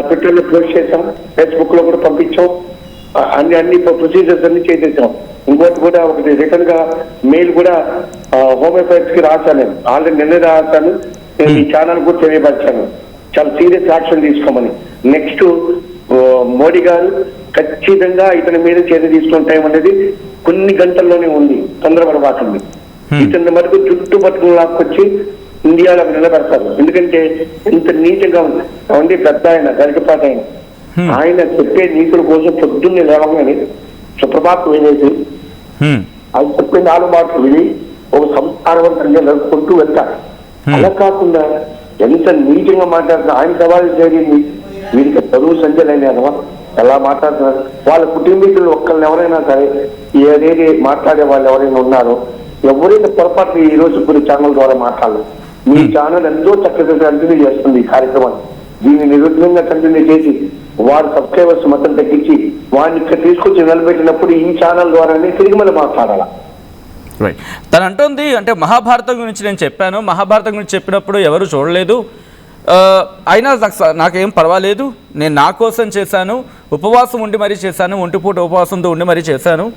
ట్విట్టర్ లో పోస్ట్ చేసాం, ఫేస్బుక్ లో కూడా పంపించాం, అన్ని ప్రొసీజర్స్ అన్ని చేసేసాం. ఇంకోటి కూడా ఒకటి రిటర్న్ గా మెయిల్ కూడా హోమ్ అఫైర్స్ కి రాశాను, ఆల్రెడీ నిన్నే రాశాను, నేను ఈ ఛానల్ కూడా తెలియపరిచాను చాలా సీరియస్ యాక్షన్ తీసుకోమని. నెక్స్ట్ మోడీ గారు ఖచ్చితంగా ఇతని మీద చర్య తీసుకున్న టైం అనేది కొన్ని గంటల్లోనే ఉంది, తొందరపడబాటుంది. ఇతని మటుకు చుట్టూ పట్టుకుని లాక్కొచ్చి ఇండియాలో నిలబెడతారు. ఎందుకంటే ఇంత నీచంగా ఉంది. పెద్ద ఆయన గరికపాటి ఆయన చెప్పే నీతుల కోసం పొద్దున్నే లేవగానే సుప్రభాతం వినేసి అది చెప్పే 4 మాటలు విని ఒక సంస్కారవంతంగా నడుపుకుంటూ వెళ్తారు. అలా కాకుండా ఎంత నీచంగా మాట్లాడుతున్నా, ఆయన సవాలు జరిగింది వీరికి చదువు సంజలైన ఎలా మాట్లాడుతున్నారు. వాళ్ళ కుటుంబీకులు ఒక్కరిని ఎవరైనా సరే ఏదేది మాట్లాడే వాళ్ళు ఎవరైనా ఉన్నారో ఎవరైనా పొరపాటు ఈ రోజు కొన్ని ఛానల్ ద్వారా మాట్లాడలేదు. మీ ఛానల్ ఎంతో చక్కగా కంటిన్యూ చేస్తుంది ఈ కార్యక్రమాన్ని. దీన్ని నిర్విఘ్నంగా కంటిన్యూ చేసి వారు సబ్స్క్రైబర్స్ మొత్తం తగ్గించి వారిని ఇక్కడ తీసుకొచ్చి నిలబెట్టినప్పుడు ఈ ఛానల్ ద్వారానే తిరిగి మనం మాట్లాడాలా. రైట్. తను అంటుంది, అంటే మహాభారతం గురించి నేను చెప్పాను, మహాభారతం గురించి చెప్పినప్పుడు ఎవరు చూడలేదు, అయినా నాకేం పర్వాలేదు, నేను నా కోసం చేశాను, ఉపవాసం ఉండి మరీ చేశాను, ఒంటిపూట ఉపవాసంతో ఉండి మరీ చేశాను,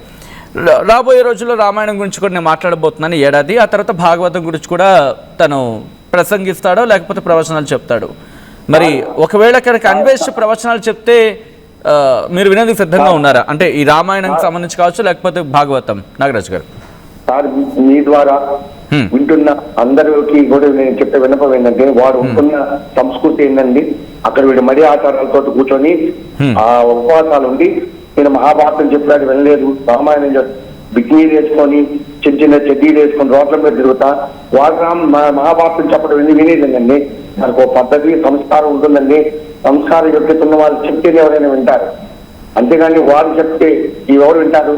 రాబోయే రోజుల్లో రామాయణం గురించి కూడా నేను మాట్లాడబోతున్నాను ఏడాది, ఆ తర్వాత భాగవతం గురించి కూడా తను ప్రసంగిస్తాడో లేకపోతే ప్రవచనాలు చెప్తాడు. మరి ఒకవేళ కనుక అన్వేష్ ప్రవచనాలు చెప్తే మీరు వినేందుకు సిద్ధంగా ఉన్నారా? అంటే ఈ రామాయణానికి సంబంధించి కావచ్చు లేకపోతే భాగవతం. నాగరాజ్ గారు, సార్ మీ ద్వారా వింటున్న అందరికి కూడా నేను చెప్పే విన్నపం ఏంటంటే, వాడు ఉంటున్న సంస్కృతి ఏంటండి, అక్కడ వీడు మడి ఆచారాలతో కూర్చొని ఆ ఉపవాసాలు ఉండి నేను మహాభారతం చెప్పినట్టు వినలేదు, రామాయణం బిగ్నీలు వేసుకొని చిన్న చిన్న చెడ్డీలు వేసుకొని రోడ్ల మీద తిరుగుతా వాడు మహాభారతం చెప్పడం వినేదండి. మనకు ఒక పద్ధతి సంస్కారం ఉంటుందండి. సంస్కార యోగ్యత ఉన్న వాళ్ళు చెప్తేనే ఎవరైనా వింటారు, అంతేగాని వారు చెప్తే ఎవరు వింటారు?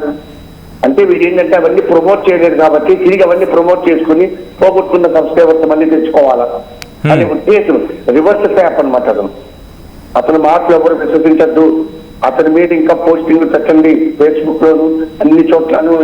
అంటే వీడు ఏంటంటే అవన్నీ ప్రమోట్ చేయలేదు కాబట్టి తిరిగి అవన్నీ ప్రమోట్ చేసుకుని పోగొట్టుకున్న సబ్స్క్రైబర్స్ మళ్ళీ తెచ్చుకోవాలా అనే ఉద్దేశం. రివర్స్ ట్యాప్ అనమాట. అతను మాటలు ఎవరు విశ్వసించద్దు, అతని మీద ఇంకా పోస్టింగ్ పెట్టండి ఫేస్బుక్ లోను అన్ని చోట్లను.